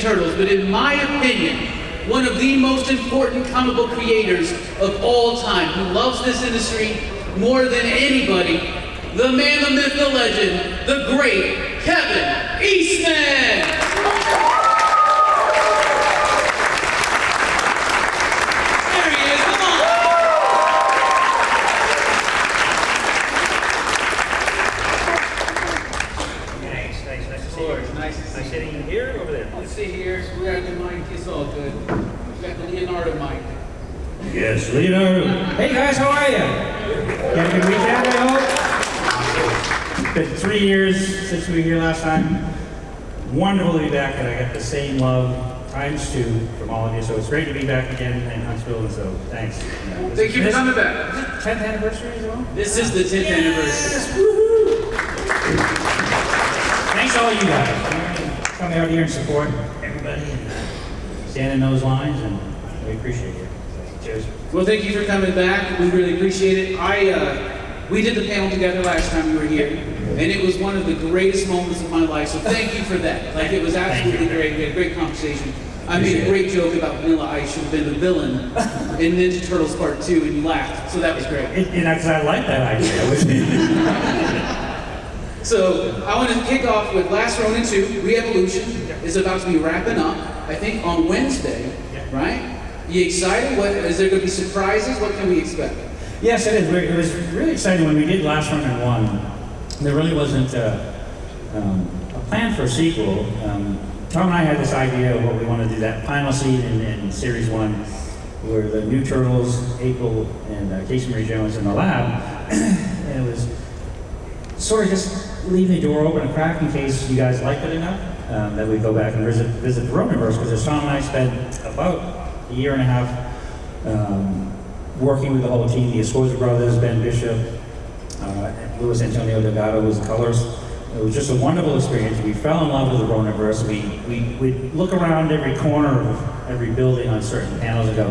Ninja Turtles, but in my opinion, one of the most important comic book creators of all time, who loves this industry more than anybody, the man, the myth, the legend, the great Kevin Eastman! It's all good. We got the Leonardo mic. Yes, Leonardo. Hey guys, how are you? Had a good weekend, I hope? It's been 3 years since we were here last time. Wonderful to be back, and I got the same love times 2 from all of you. So it's great to be back again in Huntsville, and so thanks. Thank you for coming back. 10th anniversary as well? This is the 10th anniversary. Yes, woohoo! Thanks to all you guys. Coming out here and support everybody and stand in those lines, and we appreciate it. Cheers. Well, thank you for coming back. We really appreciate it. We did the panel together last time you were here, and it was one of the greatest moments of my life. So thank you for that. Like, it was absolutely great. We had a great conversation. I made a great joke about Vanilla Ice should have been the villain in Ninja Turtles Part 2, and you laughed. So that was great. Because I like that idea. So I want to kick off with Last Ronin 2, Re-Evolution, is about to be wrapping up, I think on Wednesday, right? You excited? What, is there going to be surprises? What can we expect? Yes, it is. It was really exciting when we did Last Ronin 1. There really wasn't a plan for a sequel. Tom and I had this idea of what we want to do, that final scene in Series 1, where the new Turtles, April, and Casey Marie Jones in the lab, and it was sort of just leaving the door open a crack in case you guys liked it enough that we go back and visit the Roninverse, because as Tom and I spent about a year and a half working with the whole team, the Escorza brothers, Ben Bishop, Luis Antonio Delgado was the colors. It was just a wonderful experience. We fell in love with the Roninverse. We'd look around every corner of every building on certain panels and go,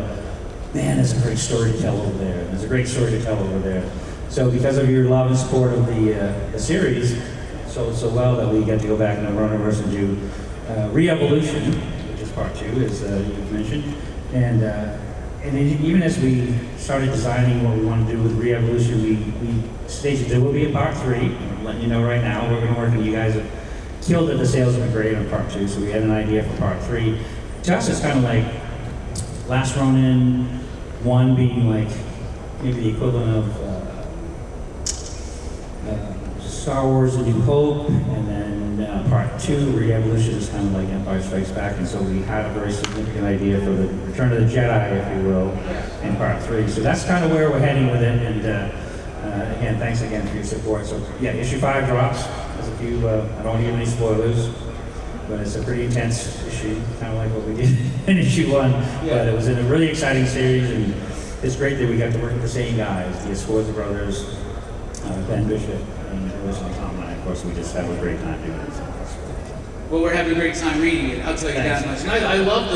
man, there's a great story to tell over there. There's a great story to tell over there. So because of your love and support of the series, so well that we get to go back in the Roninverse and do Re-Evolution, which is Part 2, as you've mentioned. And even as we started designing what we want to do with Re-Evolution, we stated there will be a Part 3. I'm letting you know right now, we're going to work, and you guys have killed it. The sales have been great on Part 2, so we had an idea for Part 3. To us, it's kind of like Last Ronin 1 being like maybe the equivalent of Star Wars: A New Hope, and then Part 2, Re-Evolution, is kind of like Empire Strikes Back, and so we had a very significant idea for the Return of the Jedi, if you will, in Part 3. So that's kind of where we're heading with it, and again, thanks again for your support. So yeah, Issue 5 drops. There's a few, I don't want to give any spoilers, but it's a pretty intense issue, kind of like what we did in Issue 1. But it was in a really exciting series, and it's great that we got to work with the same guys, the Escorza brothers, Ben Bishop, and Lewis and Tom and I. Of course, we just have a great time doing it. Well, we're having a great time reading it, I'll tell you that much. And I love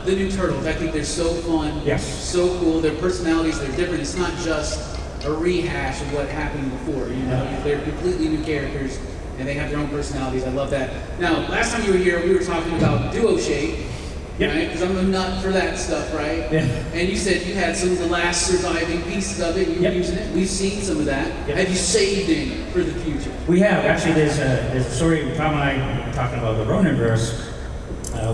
the new Turtles. I think they're so fun, so cool. Their personalities, they're different. It's not just a rehash of what happened before, you know? They're completely new characters, and they have their own personalities. I love that. Now, last time you were here, we were talking about duo shape. Right? Because I'm a nut for that stuff, right? Yeah. And you said you had some of the last surviving pieces of it, you were using it. We've seen some of that. Have you saved any for the future? We have. Actually, there's a story, Tom and I were talking about the Roninverse.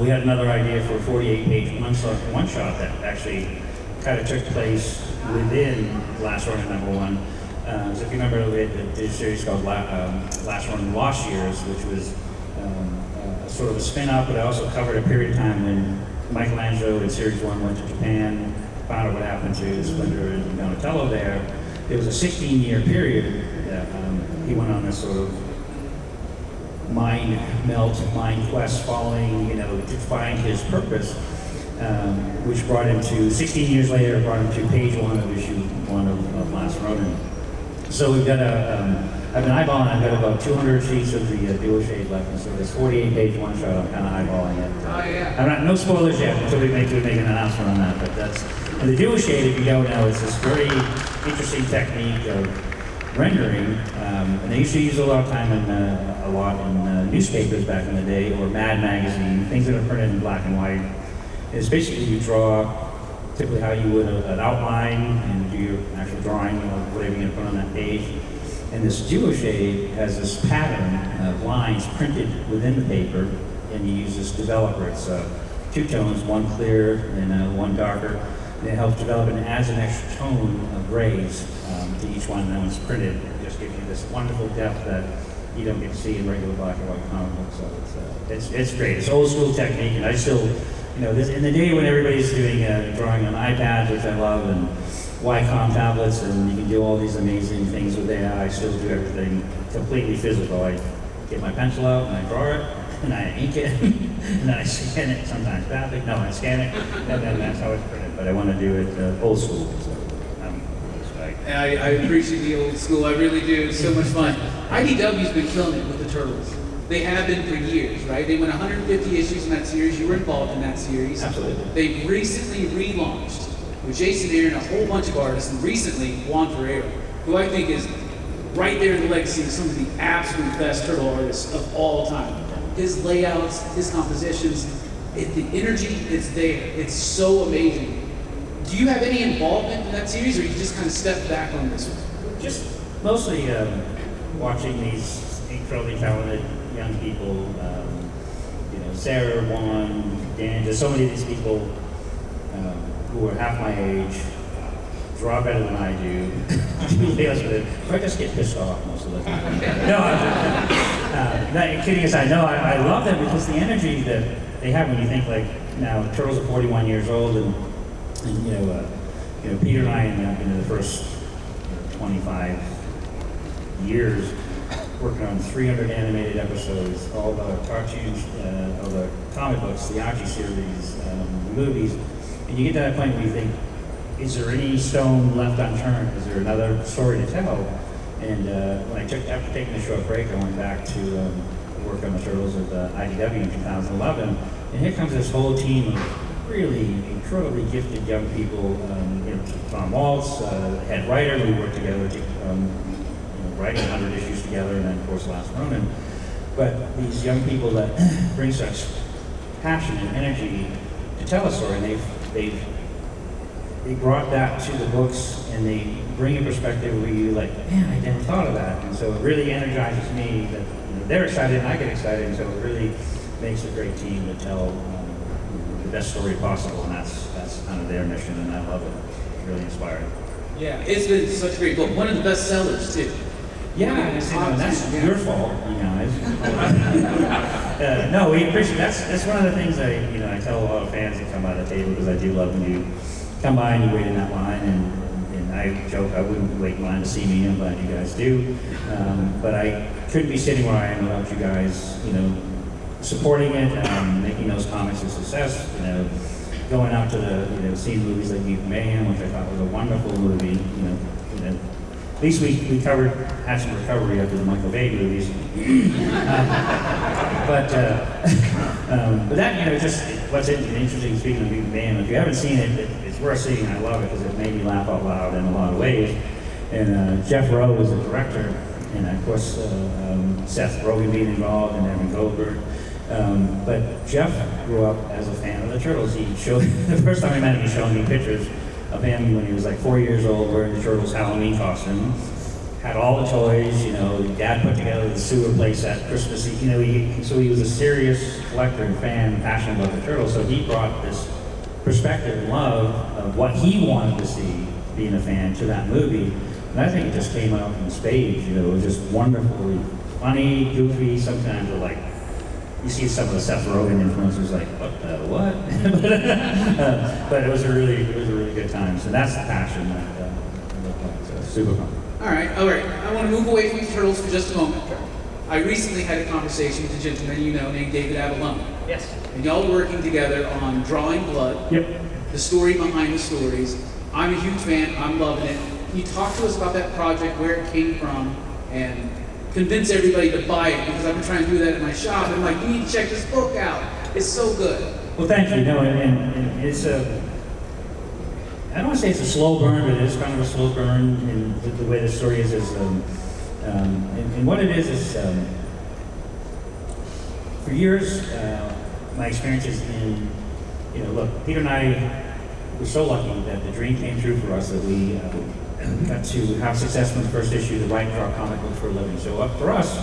We had another idea for a 48-page one-shot that actually kind of took place within Last Ronin #1. So if you remember, we had a series called Last Ronin Lost Years, which was sort of a spin-off, but I also covered a period of time when Michelangelo in Series 1 went to Japan, found out what happened to Splinter and Donatello there. There was a 16-year period that he went on this sort of mind melt, mind quest, following, to find his purpose, which brought him to, 16 years later, brought him to page 1 of issue 1 of Last Ronin. So we've got I've been eyeballing, I've got about 200 sheets of the dual shade left, and so this 48-page one-shot, I'm kind of eyeballing it. Oh, yeah. No spoilers yet until we make an announcement on that, but that's, and the dual shade, if you don't know, it's this very interesting technique of rendering, and they used to use a lot of time in newspapers back in the day, or Mad Magazine, things that are printed in black and white. It's basically you draw typically how you would an outline and do your actual drawing of whatever you're going to put on that page. And this duo shade has this pattern of lines printed within the paper, and you use this developer. It's two tones, one clear and one darker. And it helps develop and adds an extra tone of grays to each one. And then when it's printed, it just gives you this wonderful depth that you don't get to see in regular black and white comic books. So it's great. It's old school technique, and I still, in the day when everybody's doing drawing on iPads, which I love, and Wacom tablets, and you can do all these amazing things with AI, I still do everything completely physical. I get my pencil out and I draw it, and I ink it, and then I scan it, sometimes badly. No, I scan it, and then that's how it's printed. But I want to do it old school. So I appreciate the old school. I really do. It's so much fun. IDW's been killing it with the Turtles. They have been for years, right? They went 150 issues in that series. You were involved in that series. Absolutely. They've recently relaunched with Jason Aaron, a whole bunch of artists, and recently Juan Ferreira, who I think is right there in the legacy of some of the absolute best turtle artists of all time. His layouts, his compositions, the energy is there. It's so amazing. Do you have any involvement in that series, or you just kind of stepped back on this one? Just mostly watching these incredibly talented young people, Sarah, Juan, Dan, just so many of these people who are half my age, draw better than I do. To be honest with you, I just get pissed off most of the time. No, kidding aside, no, I love them because the energy that they have when you think like now Turtles are 41 years old, and Peter and I in the first 25 years working on 300 animated episodes, all the cartoons, all the comic books, the Archie series, the movies, and you get to that point where you think, is there any stone left unturned? Is there another story to tell? And after taking a short break, I went back to work on the Turtles at the IDW in 2011, and here comes this whole team of really incredibly gifted young people. Tom Waltz, head writer, we worked together, writing 100 issues together, and then of course Last Ronin. But these young people that bring such passion and energy to tell a story, and they brought that to the books, and they bring a perspective where you like, man, I never thought of that. And so it really energizes me that they're excited and I get excited, and so it really makes a great team to tell the best story possible, and that's kind of their mission, and I love it. It's really inspiring. Yeah, it's been such a great book. One of the best sellers too. Yeah, that's your fault, you guys. No, we appreciate. That's one of the things I tell a lot of fans that come by the table, because I do love when you come by and you wait in that line, and I joke I wouldn't wait in line to see me, I'm glad you guys do. But I couldn't be sitting where I am without you guys, supporting it, making those comics a success, going out to seeing movies like Mutant Mayhem, which I thought was a wonderful movie, at least we had some recovery after the Michael Bay movies. But that, just what's interesting, speaking of Mutant Mayhem, if you haven't seen it, it's worth seeing. I love it because it made me laugh out loud in a lot of ways. And Jeff Rowe was the director, and of course Seth Rogen being involved, and Evan Goldberg. But Jeff grew up as a fan of the Turtles. He showed, the first time I met him, he showed me pictures of him when he was like 4 years old, wearing the Turtles Halloween costume. Had all the toys, Dad put together the sewer place at Christmas. So he was a serious collector and fan, passionate about the Turtles. So he brought this perspective and love of what he wanted to see, being a fan, to that movie. And I think it just came out in spades. It was just wonderfully funny, goofy. Sometimes we're like, you see some of the Seth Rogen influencers like, what? But it was a really good time. So that's the passion that super fun. All right. I want to move away from the Turtles for just a moment. I recently had a conversation with a gentleman named David Avalone. Yes. And y'all working together on Drawing Blood. Yep. The story behind the stories. I'm a huge fan. I'm loving it. Can you talk to us about that project, where it came from, and convince everybody to buy it? Because I've been trying to do that in my shop. I'm like, you need to check this book out. It's so good. Well, thank you. No, and it's I don't want to say it's a slow burn, but it is kind of a slow burn in the way the story is. And what it is for years, my experiences in, look, Peter and I were so lucky that the dream came true for us that we got to have success with the first issue, to write and draw comic books for a living. So for us,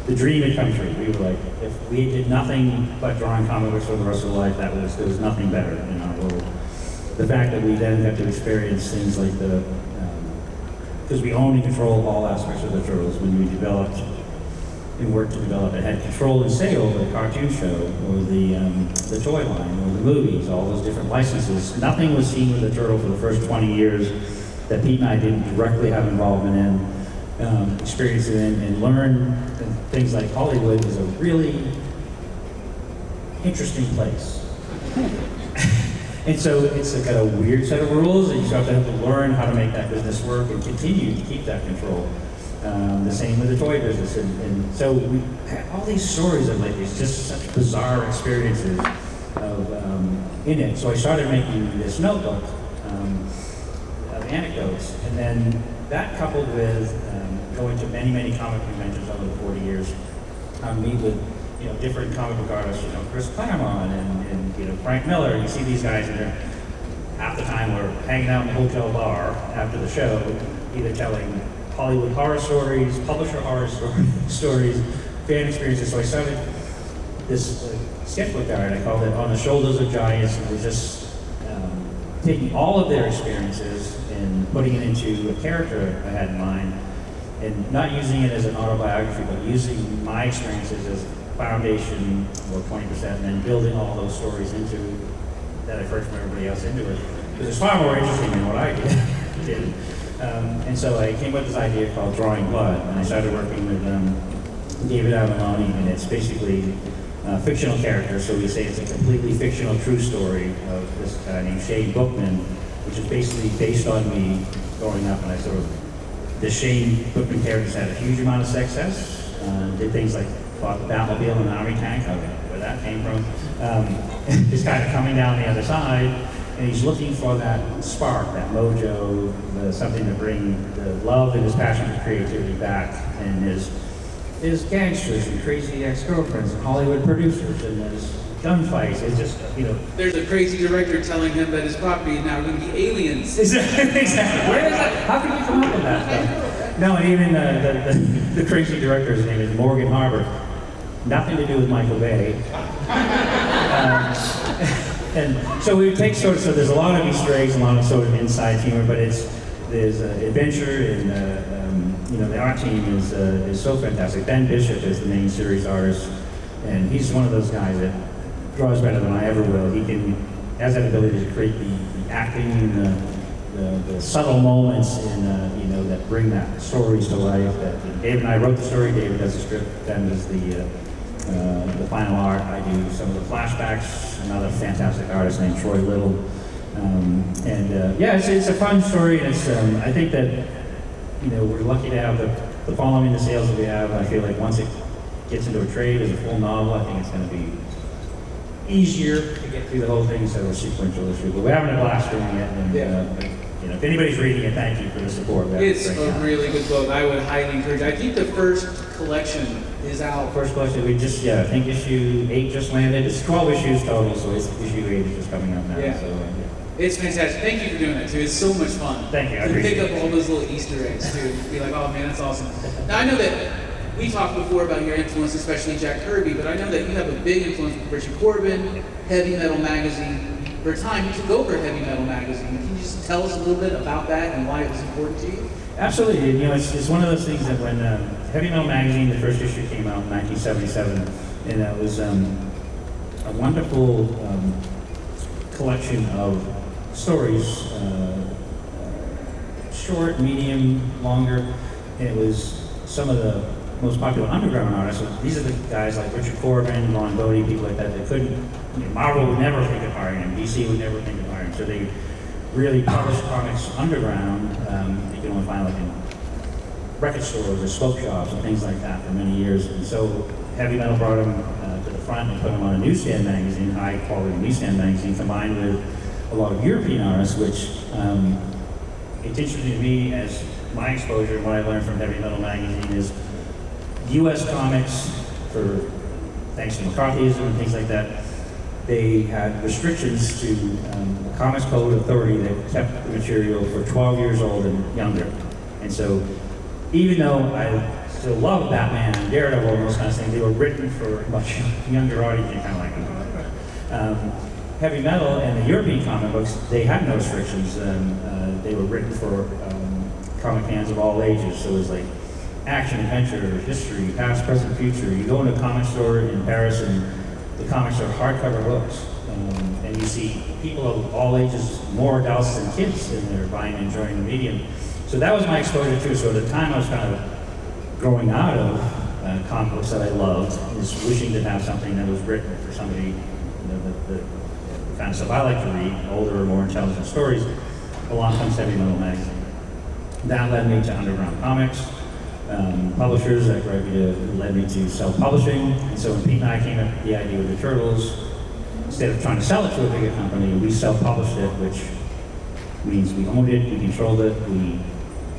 the dream had come true. We were like, if we did nothing but drawing comic books for the rest of our life, there was nothing better in our world. The fact that we then got to experience things like because we own and control all aspects of the Turtles. When we developed and worked to develop it, had control and say over the cartoon show, or the toy line, or the movies, all those different licenses. Nothing was seen with the Turtle for the first 20 years that Pete and I didn't directly have involvement in, experience it in, and learn things like Hollywood is a really interesting place. And so it's got a weird set of rules, and you start to have to learn how to make that business work and continue to keep that control. The same with the toy business. And so we had all these stories of like these just such bizarre experiences in it. So I started making this notebook of anecdotes, and then that coupled with going to many, many comic conventions over the 40 years, meet with different comic book artists, Chris Claremont and Frank Miller. You see these guys, and they're half the time we're hanging out in the hotel bar after the show, either telling Hollywood horror stories, publisher horror stories, fan experiences. So I started this sketchbook art. I called it On the Shoulders of Giants, and it was just taking all of their experiences and putting it into a character I had in mind, and not using it as an autobiography, but using my experiences as foundation, or 20%, and then building all those stories into that I've heard from everybody else into it. Because it's far more interesting than what I did. And so I came up with this idea called Drawing Blood, and I started working with David Avalone, and it's basically a fictional character, so we say it's a completely fictional true story of this guy named Shane Bookman, which is basically based on me growing up, and the Shane Bookman characters had a huge amount of success, did things like bought the Batmobile and an army tank, I don't know where that came from. He's kind of coming down the other side, and he's looking for that spark, that mojo, something to bring the love and his passion for creativity back, and his gangsters and crazy ex-girlfriends and Hollywood producers, and his gunfights. It's just, There's a crazy director telling him that his property is now going to be aliens. Exactly. Where is that? How could you come up with that? No, and even the crazy director's name is Morgan Harbor. Nothing to do with Michael Bay. And so we take so there's a lot of Easter eggs, a lot of inside humor, but there's adventure, and the art team is so fantastic. Ben Bishop is the main series artist, and he's one of those guys that draws better than I ever will. He has that ability to create the acting and the subtle moments that bring that stories to life. That Dave and I wrote the story. David does the script. Ben does the final art. I do some of the flashbacks. Another fantastic artist named Troy Little. It's a fun story. And I think that we're lucky to have the following, the sales that we have. I feel like once it gets into a trade as a full novel, I think it's going to be easier to get through the whole thing instead of a sequential issue. But we're having a blast doing it. And, if anybody's reading it, thank you for the support. It's a really good book. I would highly encourage it. I think the first collection is out. First collection, I think issue 8 just landed. It's 12 issues total, so issue 8 is just coming up now. Yeah. So, It's fantastic. Thank you for doing that too. It's so much fun. Thank you. I to appreciate pick up it. all those little Easter eggs too. Be like, oh man, that's awesome. Now I know that we talked before about your influence, especially Jack Kirby, but I know that you have a big influence with Richard Corbin, Heavy Metal Magazine. For a time, you took over Heavy Metal Magazine. Can you just tell us a little bit about that and why it was important to you? Absolutely. It's one of those things that when Heavy Metal Magazine, the first issue came out in 1977, and that was a wonderful collection of stories, short, medium, longer, and it was some of the most popular underground artists. So these are the guys like Richard Corbin, Ron Bodie, people like that couldn't, Marvel would never think of hiring him, DC would never think of hiring him, so they really published comics underground. You can only find like in record stores or smoke shops and things like that for many years. And so Heavy Metal brought him to the front and put him on a newsstand magazine, high quality newsstand magazine, combined with a lot of European artists, which it's interesting to me as my exposure and what I learned from Heavy Metal magazine is U.S. comics, thanks to McCarthyism and things like that, they had restrictions to the Comics Code Authority that kept the material for 12 years old and younger. And so, even though I still love Batman and Daredevil and those kinds of things, they were written for a much younger audience, kind of like Heavy Metal and the European comic books, they had no restrictions. They were written for comic fans of all ages. So it was like action, adventure, history, past, present, future. You go into a comic store in Paris and the comics are hardcover books. And you see people of all ages, more adults than kids in there buying and enjoying the medium. So that was my exposure to it. So at the time I was kind of growing out of comic books that I loved, is wishing to have something that was written for somebody, the kind of stuff I like to read, older, more intelligent stories. Along comes Heavy Metal magazine. That led me to Underground Comics. Publishers that led me to self-publishing. And so when Pete and I came up with the idea of the Turtles, instead of trying to sell it to a bigger company, we self-published it, which means we owned it, we controlled it, we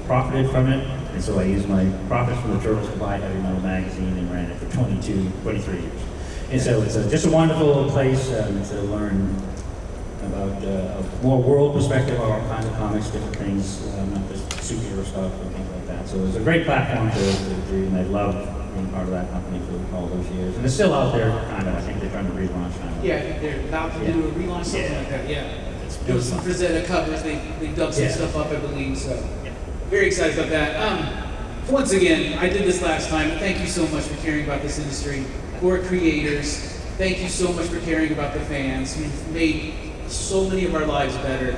profited from it. And so I used my profits from the Turtles to buy Heavy Metal magazine and ran it for 23 years. And so it's just a wonderful place to learn about a more world perspective on all kinds of comics, different things, not just superhero stuff and things like that. So it was a great platform to do, and I loved being part of that company for all those years. And it's still out there, kind of. I think they're trying to relaunch now. Yeah, I think they're about to do a relaunch, something like that, yeah. There was some Frazetta covers, they dug some stuff up, I believe, so. Very excited about that. Once again, I did this last time. Thank you so much for caring about this industry. For creators, thank you so much for caring about the fans. You've made so many of our lives better.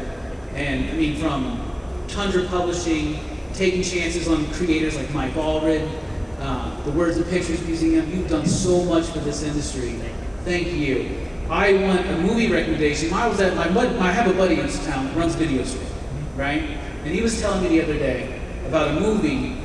And I mean, from Tundra Publishing, taking chances on creators like Mike Allred, the Words and Pictures Museum, you've done so much for this industry. Thank you. I want a movie recommendation. I have a buddy in this town that runs video store, right? And he was telling me the other day about a movie,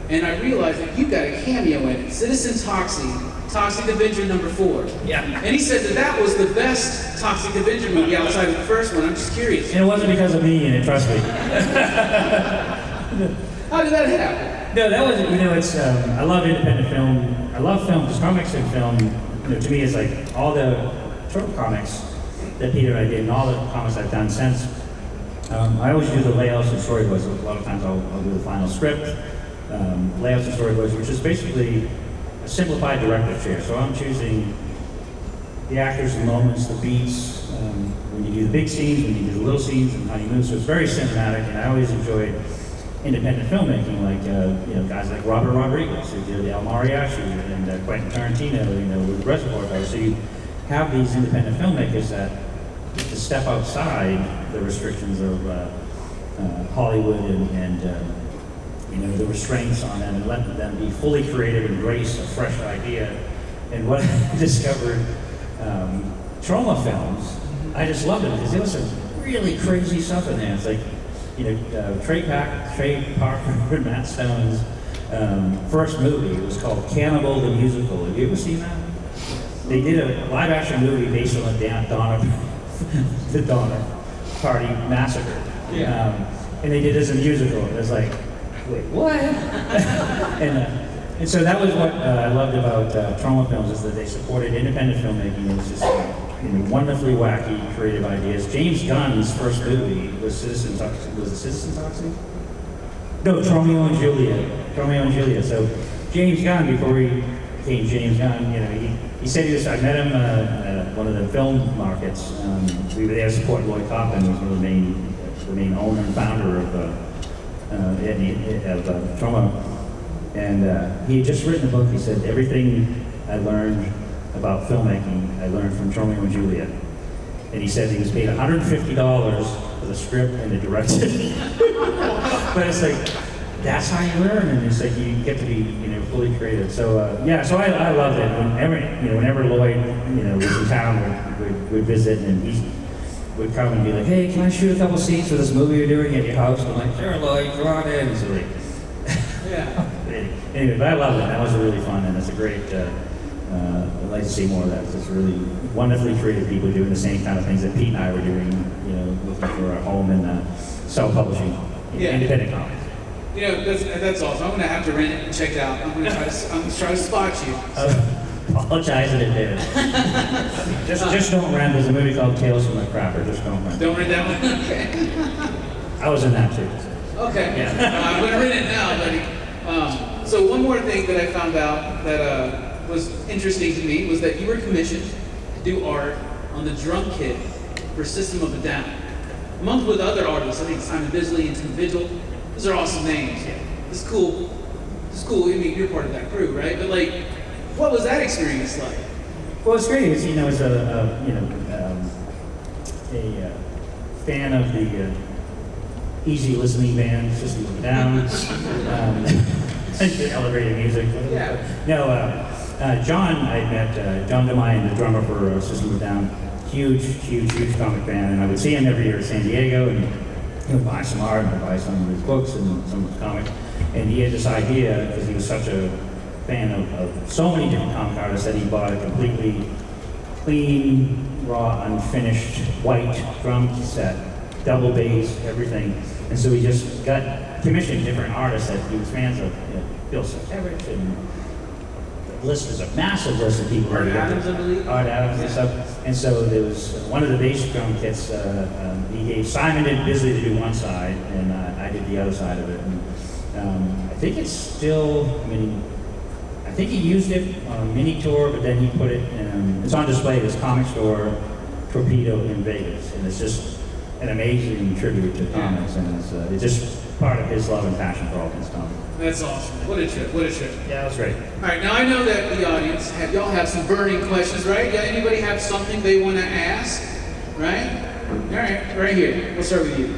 and I realized that you got a cameo in it, Citizen Toxic Avenger #4. Yeah. And he said that was the best Toxic Avenger movie outside of the first one. I'm just curious. And it wasn't because of me, and trust me. How did that happen? No, that was, it's, I love independent film. I love film, because comics and film, to me, is like all the Turtle comics that Peter and I did, and all the comics I've done since. I always do the layouts and storyboards. A lot of times I'll do the final script, layouts and storyboards, which is basically a simplified director's chair. So I'm choosing the actors, the moments, the beats, when you do the big scenes, when you do the little scenes, and how you move. So it's very cinematic, and I always enjoyed independent filmmaking, like guys like Robert Rodriguez, who did El Mariachi, and Quentin Tarantino, with Reservoir Dogs. So you have these independent filmmakers that to step outside the restrictions of Hollywood and the restraints on them, and let them be fully creative, embrace a fresh idea. And what I discovered, trauma films, I just loved it because there was some really crazy stuff in there. It's like, Trey Parker and Matt Stone's first movie was called Cannibal the Musical. Have you ever seen that? They did a live action movie based on the Donner Party Massacre. Yeah. And they did this as a musical. It was like, wait, what? and so that was what I loved about trauma films, is that they supported independent filmmaking. It was just wonderfully wacky, creative ideas. James Gunn's first movie was Citizen Toxic. Was it Citizen Toxic? No, Romeo and Juliet. So James Gunn, before he became James Gunn, he said I met him at one of the film markets. We were there supporting Lloyd Kaufman, who's one of the main owner and founder of Trauma. And he had just written a book. He said, everything I learned about filmmaking, I learned from Romeo and Juliet. And he said he was paid $150 for the script and the direction. But it's like, that's how you learn, and it's like you get to be, fully creative. So so I loved it. Whenever Lloyd, was in town, would visit, and he would come and be like, hey, can I shoot a couple scenes for this movie you're doing at your house? And I'm like, sure, Lloyd, come on in. So like, yeah. Anyway, but I loved it. That was really fun, and it's a great I'd like to see more of that. It's really wonderfully creative people doing the same kind of things that Pete and I were doing, looking for a home in self-publishing, independent comics. That's awesome. I'm gonna have to rent it and check it out. I'm gonna try to spot you. Apologize in advance. just don't rent. There's a movie called Tales from the Crapper. Just don't rent. Don't rent that one? Okay. I was in that too. Okay. Yeah. I'm gonna rent it now, buddy. So one more thing that I found out that was interesting to me was that you were commissioned to do art on the drum kit for System of a Down, among with other artists. I think Simon Bisley and Tim Vigil. Those are awesome names. It's cool. It's cool. I mean, you're part of that crew, right? But like, what was that experience like? Well, it's great. It's a fan of the easy listening band System of a Down, elevated music. Yeah. No, John, I met John DeMine, the drummer for System of a Down. Huge comic band, and I would see him every year in San Diego, and he would buy some art, and I'd buy some of his books and some of his comics. And he had this idea, because he was such a fan of so many different comic artists, that he bought a completely clean, raw, unfinished, white drum set, double bass, everything. And so he just got commissioned different artists that he was fans of, Bill Sienkiewicz, and the list is a massive list of people. Art Adams, I believe. Art Adams and stuff. And so there was one of the bass drum kits, he gave Simon and Bisley to do one side, and I did the other side of it. And I think it's still, I think he used it on a mini tour, but then he put it in, it's on display at his comic store, Torpedo in Vegas. And it's just an amazing tribute to comics, and it's just part of his love and passion for all things comics. That's awesome. What a trip. Yeah, that was great. All right, now I know that the audience, y'all have some burning questions, right? Yeah, anybody have something they want to ask, right? All right here. We'll start with you. In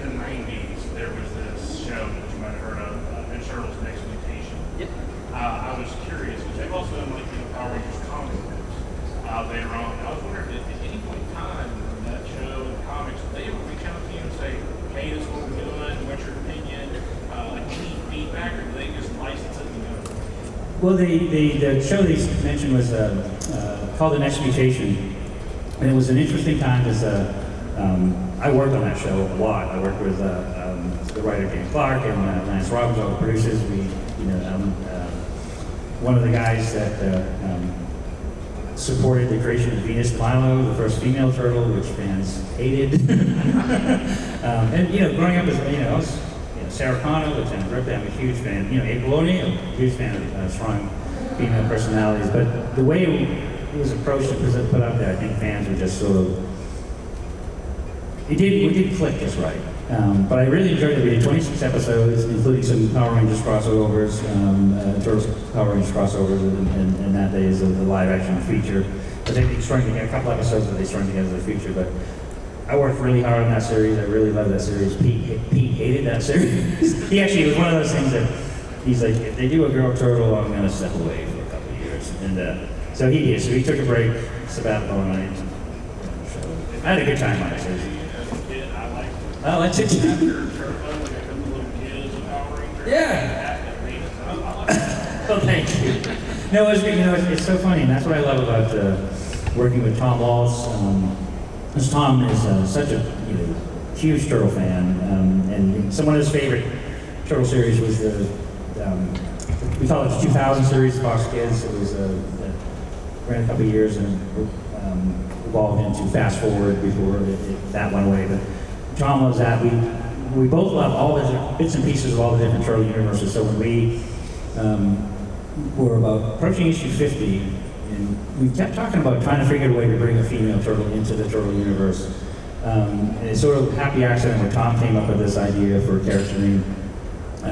the 90s, there was this show that you might have heard of, Ninja Turtles Next Mutation. Yep. I was curious, because they've also done Power Rangers comic books later on. I was wondering if at any point in time in that show and comics, they ever reach out to you and say, hey, this is what we're doing, what's your opinion? Any feedback, or do they just license it and go? Well, the show that you mentioned was called The Next Mutation. And it was an interesting time because I worked on that show a lot. I worked with the writer James Clark and Lance Robbins, all the producers. One of the guys that supported the creation of Venus de Milo, the first female turtle, which fans hated. And growing up as I was Sarah Connor, Lieutenant Ripley, I'm a huge fan. April O'Neil, huge fan of strong female personalities. But the way it was approached and put out there, I think fans were just sort of, we did click just right. But I really enjoyed it. We did 26 episodes, including some Power Rangers crossovers, Turtles Power Rangers crossovers, and that day is the live action feature. But they strung together a couple episodes that they strung together as a feature. But I worked really hard on that series. I really loved that series. Pete hated that series. He was one of those things that he's like, if they do a girl turtle, I'm going to step away for a couple of years. And so he did. So he took a break, sabbatical, and I had a good time on it. So. Oh, that's it. Yeah. Well, thank you. No, it's so funny, and that's what I love about working with Tom Waltz. Because Tom is such a huge turtle fan, and one of his favorite turtle series was we call it the 2000 series, Fox Kids. It was ran a couple of years and evolved into Fast Forward before that went away. But Tom loves that. We both love all the bits and pieces of all the different turtle universes. So when we were about approaching issue 50, and we kept talking about trying to figure a way to bring a female turtle into the turtle universe. And it's sort of a happy accident where Tom came up with this idea for a character named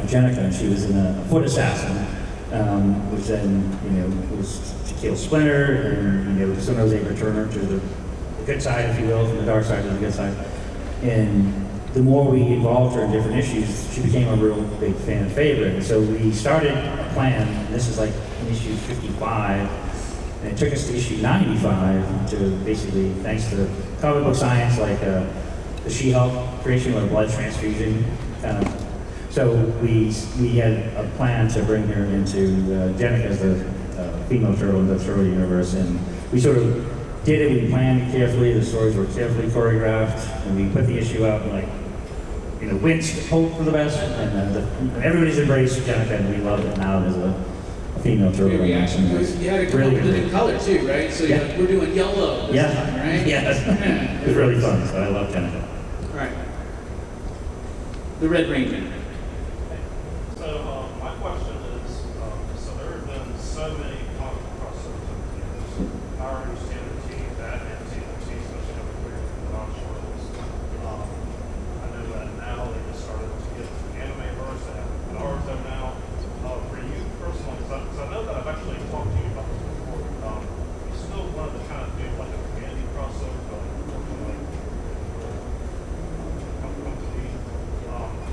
Jenica, and she was in a foot assassin, which then was to kill Splinter, and Splinter was able to turn her to the good side, if you will, from the dark side to the good side. And the more we involved her in different issues, she became a real big fan favorite. And so we started a plan, and this is like in issue 55, and it took us to issue 95 to basically, thanks to comic book science, like the She-Hulk creation with a blood transfusion kind of. So we had a plan to bring her into Jenica as the female turtle in the turtle universe, and we sort of did it. We planned it carefully. The stories were carefully choreographed, and we put the issue out like, winced, hope for the best, and everybody's embraced Jenica, and we love it now. There's a female turtle. Great reaction. You had a really good color too, right? So yeah. We're doing yellow this time, right? Yeah. It was really fun. So I love Jenica. All right. The Red Ranger. So my question is, so there have been so many comic crossovers. Power Rangers, TMNT, Batman, TMNT, especially over here in the Mirage Studios. I know that now they just started to get anime verse and Naruto now. For you personally, because I know that I've actually talked to you about this before. You still wanted to kind of do like a community crossover, but unfortunately,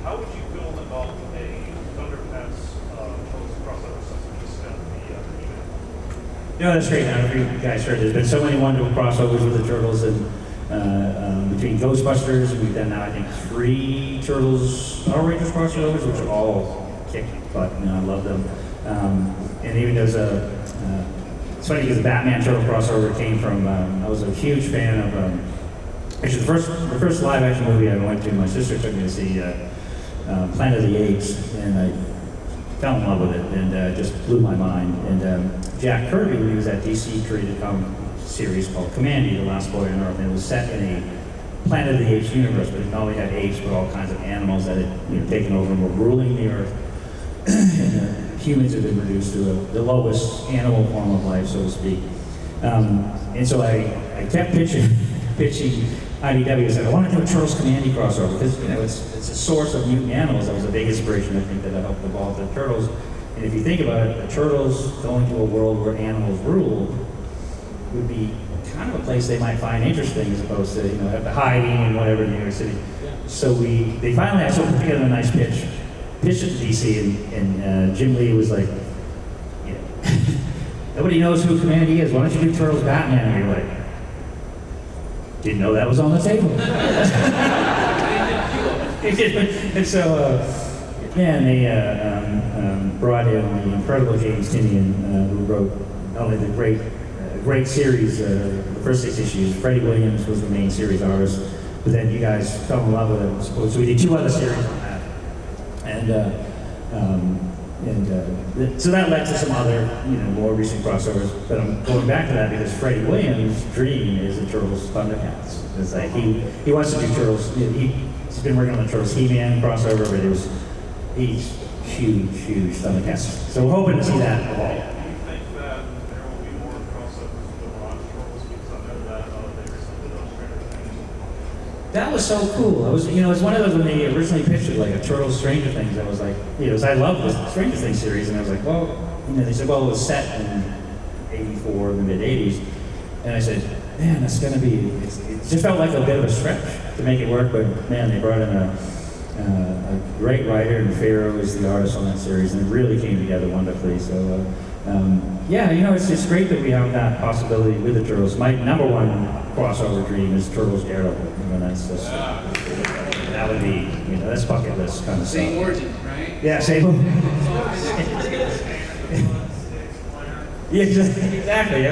how would you feel about a Thundercats crossover since we just got the email? That's great. I don't know if you guys heard. There's been so many wonderful crossovers with the Turtles, and between Ghostbusters, we've done now I think 3 Turtles Power Rangers crossovers, which are all kick butt. I love them. And even there's it's funny because the Batman Turtle crossover came from. I was a huge fan of. Actually, the first live action movie I ever went to, my sister took me to see Planet of the Apes, and I fell in love with it, and it just blew my mind. And Jack Kirby, when he was at DC, created a comic series called Commandy, The Last Boy on Earth, and it was set in a Planet of the Apes universe, but it not only had apes, but all kinds of animals that had taken over and were ruling the Earth. And humans have been reduced to the lowest animal form of life, so to speak. And so I kept pitching IDW. I said, I want to do a Turtles Commandy crossover because it's a source of mutant animals. That was a big inspiration, I think, that helped evolve the Turtles. And if you think about it, the Turtles going to a world where animals rule would be kind of a place they might find interesting as opposed to hiding and whatever in New York City. Yeah. So they finally put together a nice pitched it to DC, and Jim Lee was like, nobody knows who Commandy is. Why don't you do Turtles Batman? And you're like, didn't know that was on the table. And so, they brought in the incredible James Tinian, who wrote not only the great series, the first 6 issues. Freddie Williams was the main series artist, but then you guys fell in love with him. So we did 2 other series on that. So that led to some other, more recent crossovers. But I'm going back to that because Freddie Williams' dream is the Turtles Thundercats. It's like he wants to do Turtles. He's been working on the Turtles He-Man crossover, but he's huge Thundercats. So we're hoping to see that evolve. Do you think that there will be more crossovers with the Mirage Turtles? Because I know that they recently did Stranger Things. That was so cool. It's one of those when they originally pitched it like a Turtles Stranger Things. I was like, I love the Stranger Things series, and I was like, well, they said, well, it was set in '84, the mid '80s, and I said, man, that's gonna be. It just felt like a bit of a stretch to make it work, but man, they brought in a great writer, and Pharaoh is the artist on that series, and it really came together wonderfully. So, it's great that we have that possibility with the Turtles. My number one crossover dream is Turtles Daredevil. That's just that would be that's bucket list kind of stuff. Same origin, right? Yeah, same. Yeah, exactly.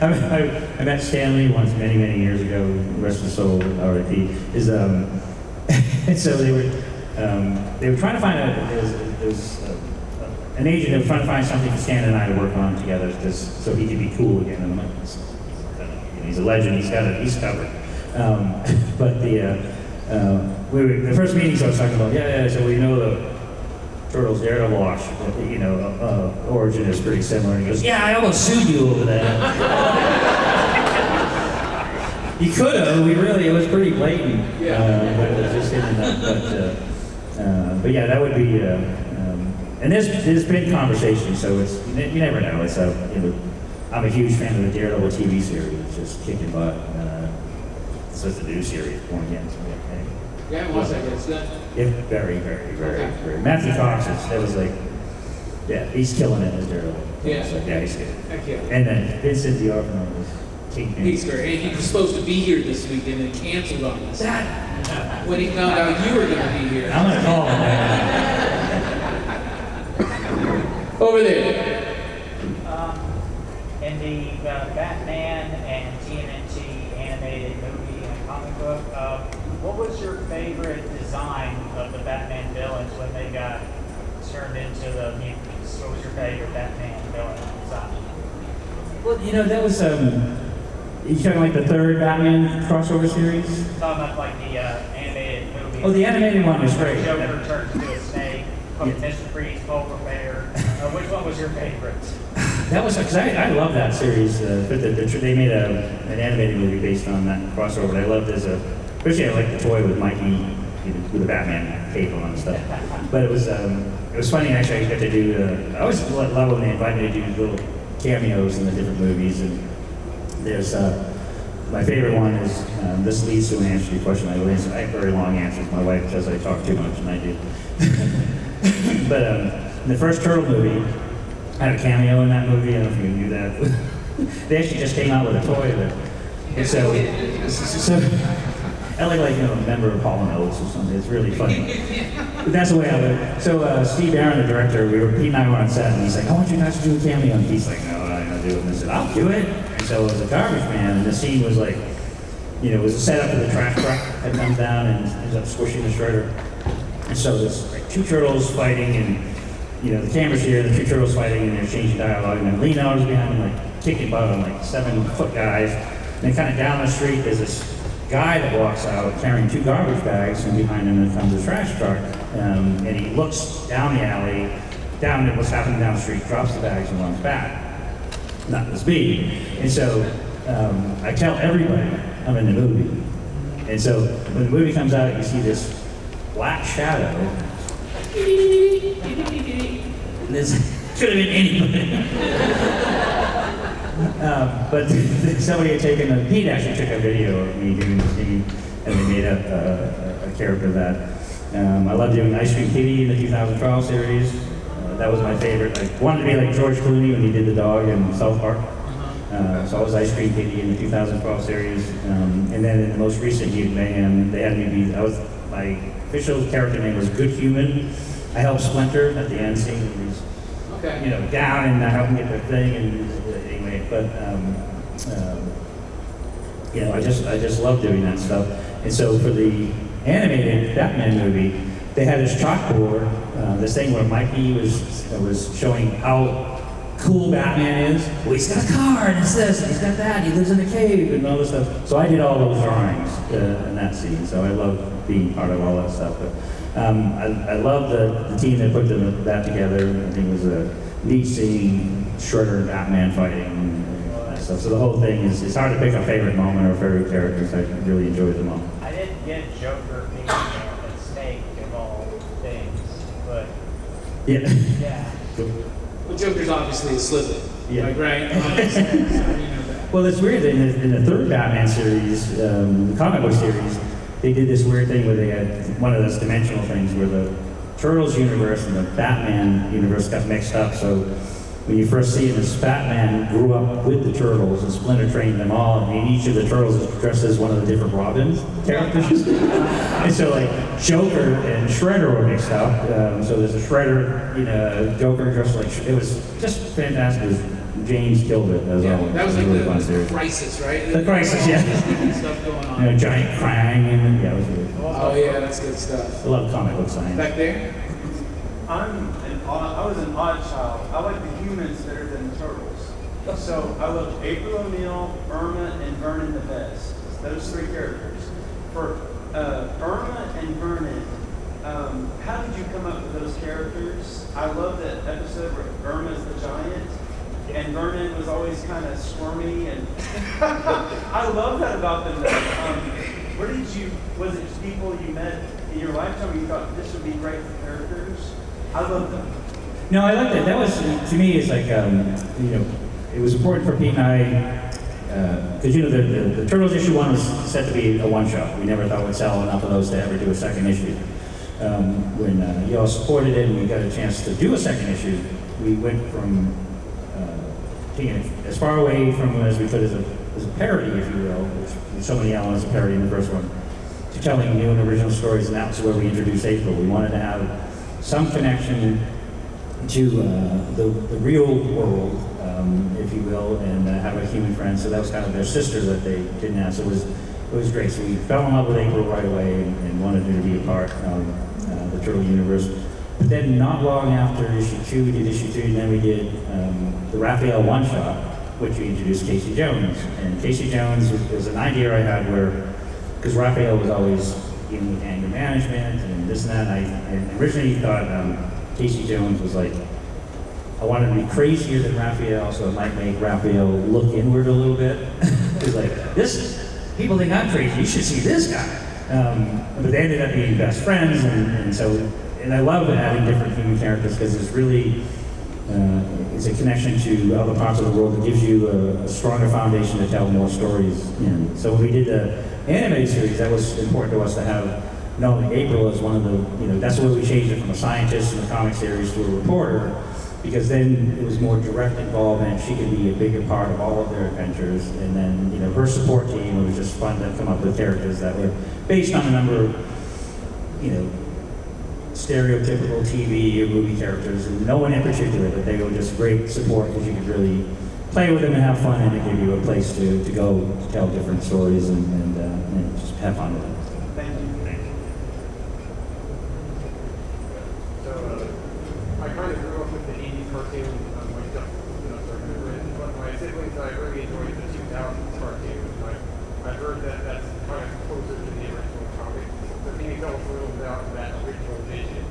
I met Stanley once many years ago. Rest his soul, R.I.P. And so they were trying to find an agent that was trying to find something for Stan and I to work on together, so he could be cool again. And I'm like, he's a legend. He's covered. But the first meetings I was talking about, so the Turtles Daredevil origin is pretty similar. And he goes, I almost sued you over that. He could have. It was pretty blatant. But it was just him and that. But that would be. And there's been conversation, so you never know. It's I'm a huge fan of the Daredevil TV series. It's just kicking butt. So it's a new series, Born Again. So I haven't watched that yet. It's good. Yeah, very. Matthew Cox he's killing it as Daredevil. Yeah. So, he's good. Heck yeah. And then Vincent D'Onofrio was Kingpin. He's great. And he was supposed to be here this week and then canceled on us. When he found out you were going to be here. I'm going to call him. Over there. in the Batman and TMNT animated movie and comic book, what was your favorite design of the Batman villains when they got turned into the mutants? What was your favorite Batman villain design? Well, you know, that was, you talking like the third Batman crossover series? Talking about like the animated movie. Oh, the animated one was great. Joker turns into a snake, Mr. Freeze, Polar Bear. Which one was your favorite? That was, because I love that series. They made an animated movie based on that crossover. I loved especially I liked the toy with Mikey, with the Batman cape on and stuff. But it was funny actually. I got to do. I always love when they invite me to do little cameos in the different movies. And there's my favorite one is this leads to an answer to your question. I have very long answers. My wife says I talk too much, and I do. But in the first Turtle movie, I had a cameo in that movie. I don't know if you knew that. They actually just came out with a toy of it. And so I look like, a member of Hall & Oates or something. It's really funny. But that's the way I live. So Steve Barron, the director, Pete and I were on set, and he's like, I want you guys to do a cameo. And Pete's like, no, I'm not doing it. And I said, I'll do it. And so it was a garbage man, and the scene was like, it was a setup for the trash truck that comes down and ends up squishing the shredder. And so there's like two turtles fighting, and the camera's here, the two turtles fighting, and they're changing dialogue, and then Lee Nell's behind them, like kicking butt on like 7-foot guys. And then kind of down the street, there's this guy that walks out carrying 2 garbage bags, and behind him comes a trash truck. And he looks down the alley, down at what's happening down the street, drops the bags, and runs back. Not this big. And so I tell everybody I'm in the movie. And so when the movie comes out, you see this black shadow. This could have been anybody. But somebody had taken Pete actually took a video of me doing the scene, and they made a character of that. I love doing Ice Cream Kitty in the 2012 series. That was my favorite. I wanted to be like George Clooney when he did the dog in South Park. So I was Ice Cream Kitty in the 2012 series. And then in the most recent Mutant Mayhem, they had me be, my official character name was Good Human. I helped Splinter at the end scene. He's, down, and I helped him get the thing. And anyway, but I just love doing that stuff. And so for the animated Batman movie, they had this chalkboard, this thing where Mikey was showing how cool Batman is. Well, he's got a car, and it's this, and he's got that, and he lives in a cave, and all this stuff. So I did all those drawings in that scene. So I love being part of all that stuff. But I love the team that put that together. I think it was a neat seeing Shredder and Batman fighting and that stuff. So the whole thing it's hard to pick a favorite moment or favorite characters. I really enjoyed them all. I didn't get Joker being a snake of all things, but yeah. Well, Joker's obviously a Slither. Yeah. Like, right? Well, it's weird. In the third Batman series, the comic book series, they did this weird thing where they had one of those dimensional things where the Turtles universe and the Batman universe got mixed up. So when you first see him, as Batman grew up with the Turtles and Splinter trained them all, and each of the Turtles is dressed as one of the different Robin characters. And so like Joker and Shredder were mixed up. So there's a Shredder, Joker dressed like, it was just fantastic. James killed it as well. That was like really the Crisis, right? The Crisis, yeah. Stuff going on. Giant Krang, and it was really cool. Oh yeah, that's good stuff. I love comic book science. Back there? I was an odd child. I like the humans better than the turtles. So I loved April O'Neil, Irma, and Vernon the best. Those 3 characters. For Irma and Vernon, how did you come up with those characters? I love that episode where Irma's the giant, and Vernon was always kind of squirmy, and I love that about them. Was it people you met in your lifetime where you thought this would be great for characters? I love them. No, I like that. That was, to me, it's like, it was important for Pete and I, because, the Turtles issue 1 was set to be a one-shot. We never thought we'd sell enough of those to ever do a second issue. When you all supported it and we got a chance to do a second issue, we went from taking it as far away from as we could as a parody, if you will, which there's so many elements of parody in the first one, to telling new and original stories, and that's where we introduced April. We wanted to have some connection to the real world if you will, and have a human friend. So that was kind of their sister that they didn't have. So it was great. So we fell in love with April right away and wanted her to be a part of the Turtle universe. But then not long after issue 2, we did issue 3, and then we did the Raphael one-shot, which we introduced Casey Jones. And Casey Jones was an idea I had where, because Raphael was always dealing with anger management and this and that, and I originally thought Casey Jones was like, I wanted to be crazier than Raphael, so it might make Raphael look inward a little bit. It's like, people think I'm crazy, you should see this guy. But they ended up being best friends, and I love adding different human characters because it's really, it's a connection to other parts of the world that gives you a stronger foundation to tell more stories in. So when we did the animated series, that was important to us to have not only April as one of the, that's where we changed it from a scientist in the comic series to a reporter, because then it was more direct involvement. She could be a bigger part of all of their adventures. And then, her support team, it was just fun to come up with characters that were based on a number of, stereotypical TV or movie characters, and no one in particular, but they were just great support because you could really play with them and have fun, and it gave you a place to go to tell different stories and just have fun with them. Thank you. So I kind of grew up with the 80s cartoon, but my siblings and I really enjoyed the 2000s cartoon. I heard that that's kind of closer to the original comic. So can you tell us a little about that original vision?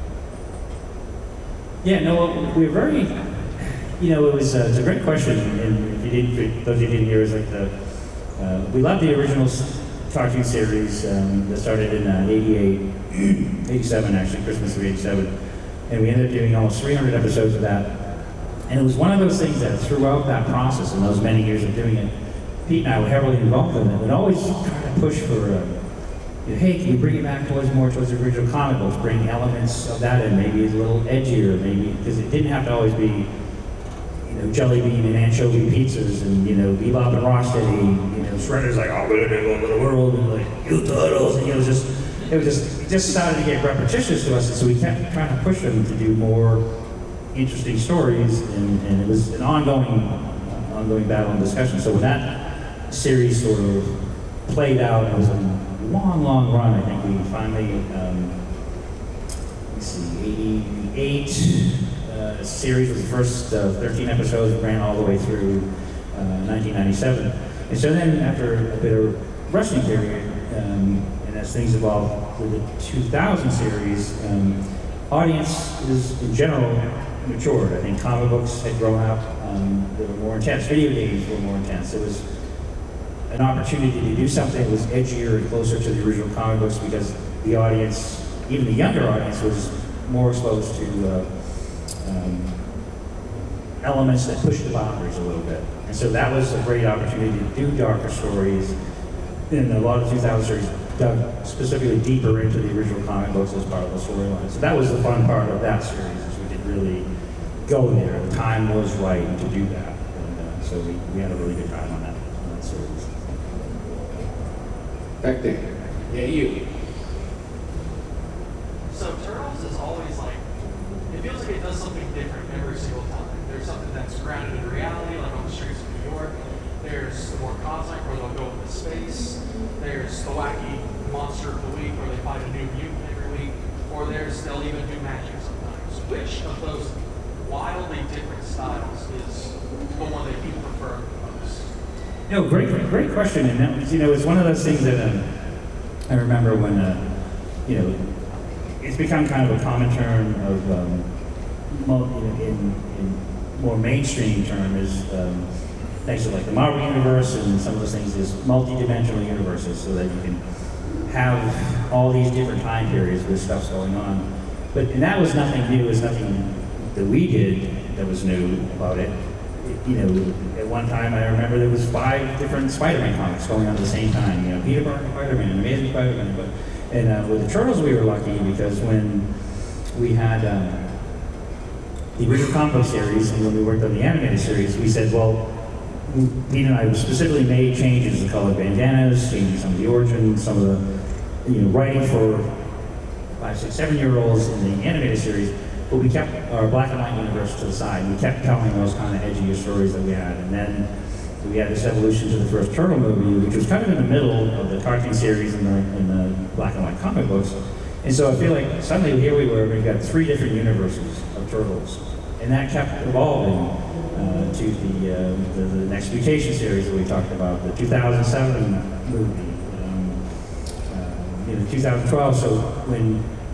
Yeah, no, we're very, it was it's a great question, and if you didn't, for those who didn't hear, it was like we loved the original cartoon series that started in 87 actually, Christmas of 87, and we ended up doing almost 300 episodes of that, and it was one of those things that throughout that process, in those many years of doing it, Pete and I were heavily involved in it, and always trying to push for hey, can you bring it back more towards the original comic books, bring elements of that in, maybe it's a little edgier, maybe, because it didn't have to always be, jelly bean and anchovy pizzas and, Bebop and Rocksteady, Shredder's like, oh, we're gonna go over the world, and like, you turtles, and it just started to get repetitious to us, and so we kept trying to push them to do more interesting stories, and it was an ongoing battle and discussion. So when that series sort of played out, it was a long run. I think we finally, 88 series was the first 13 episodes, ran all the way through 1997. And so then after a bit of resting period, and as things evolved with the 2000 series, audience is in general matured. I think comic books had grown up, they were more intense, video games were more intense. It was an opportunity to do something that was edgier and closer to the original comic books because the audience, even the younger audience, was more exposed to elements that pushed the boundaries a little bit. And so that was a great opportunity to do darker stories. And a lot of the 2000 series dug specifically deeper into the original comic books as part of the storyline. So that was the fun part of that series, is we could really go there. The time was right to do that. And so we had a really good time on that series. Back there. Yeah, you. So Turtles is always like, it feels like it does something different every single time. There's something that's grounded in reality, like on the streets of New York. There's the more cosmic, where they'll go into space. There's the wacky monster of the week, where they find a new mutant every week. Or they'll even do magic sometimes. Which of those wildly different styles is the one that you prefer the most? No, great question. And that was, it's one of those things that I remember when, it's become kind of a common term of, in more mainstream term is, thanks to like the Marvel universe and some of those things, is multi-dimensional universes, so that you can have all these different time periods where stuff's going on. And that was nothing new. It was nothing that we did that was new about it. At one time I remember there was 5 different Spider-Man comics going on at the same time. Peter Parker Spider-Man, Amazing Spider-Man. And with the Turtles we were lucky because when we had the original comic book series and when we worked on the animated series, we said, well, Pete and I specifically made changes to colored bandanas, changing some of the origin, some of the writing for 5, 6, 7-year-olds in the animated series. but we kept our black and white universe to the side. We kept telling those kind of edgier stories that we had, and then we had this evolution to the first Turtle movie, which was kind of in the middle of the cartoon series and the black and white comic books. And so I feel like suddenly here we were, we've got 3 different universes of Turtles. And that kept evolving to the next mutation series that we talked about, the 2007 movie, 2012. So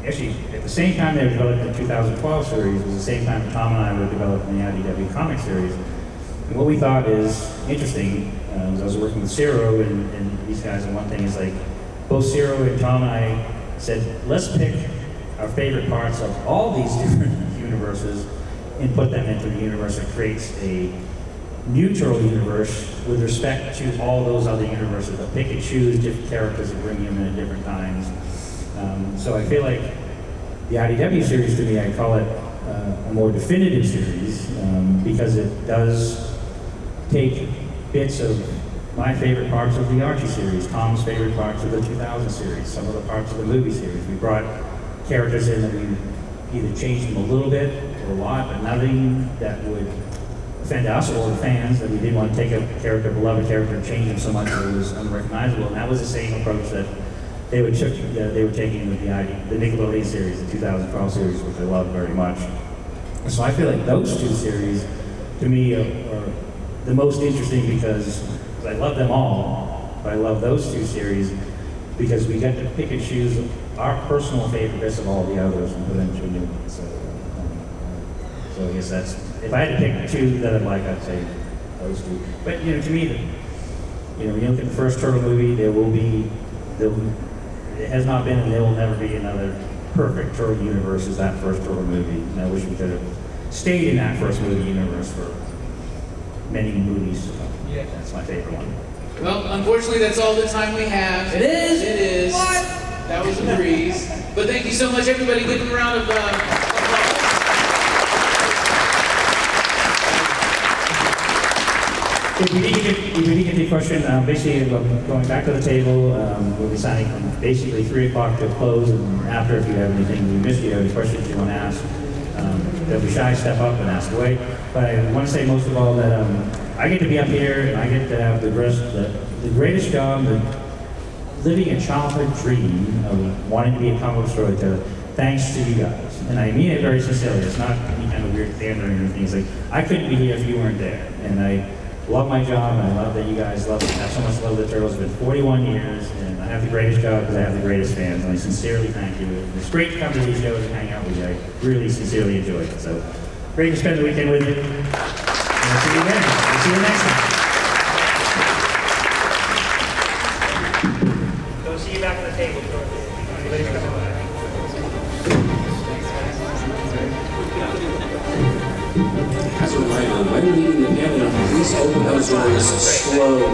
actually, at the same time they were developing the 2012 series, was the same time Tom and I were developing the IDW comic series. And what we thought is interesting, I was working with Ciro and these guys, and one thing is like, both Ciro and Tom and I said, let's pick our favorite parts of all these different universes and put them into the universe that creates a neutral universe with respect to all those other universes, but pick and choose different characters and bring them in at different times. So I feel like the IDW series, to me, I call it a more definitive series because it does take bits of my favorite parts of the Archie series, Tom's favorite parts of the 2000 series, some of the parts of the movie series. We brought characters in that we either changed them a little bit or a lot, but nothing that would offend us or the fans, that we didn't want to take a character, a beloved character, and change him so much that it was unrecognizable. And that was the same approach that they were taking with the Nickelodeon series, the 2012 series, which I love very much. And so I feel like those 2 series, to me, are the most interesting because I love them all, but I love those 2 series because we got to pick and choose our personal favorites of all the others and put them into a new one. So I guess that's, if I had to pick 2 that I'd like, I'd say those 2. But to me, when you look at the first Turtle movie, it has not been and there will never be another perfect Turtle universe as that first Turtle movie. And I wish we could have stayed in that first movie universe for many movies to come. Yeah. That's my favorite one. Well, unfortunately, that's all the time we have. It is? It is. What? That was a breeze. But thank you so much, everybody. Give them a round of applause. If we didn't get the question, basically going back to the table, we'll be signing from basically 3 o'clock to close, and after, if you have anything we missed, you have any questions you want to ask, don't be shy, step up and ask away. But I want to say most of all that I get to be up here and I get to have the greatest job, living a childhood dream of wanting to be a comic book storyteller, thanks to you guys. And I mean it very sincerely. It's not any kind of weird pandering or anything. It's like, I couldn't be here if you weren't there. And I love my job, and I love that you guys have so much love of the Turtles. It's been 41 years, and I have the greatest job because I have the greatest fans, and I sincerely thank you. It's great to come to these shows and hang out with you. I really sincerely enjoy it. So, great to spend the weekend with you. And I'll see you again. I'll see you next time. Go see you back at the table, As a reminder, when leaving the pavilion, please open those doors slowly.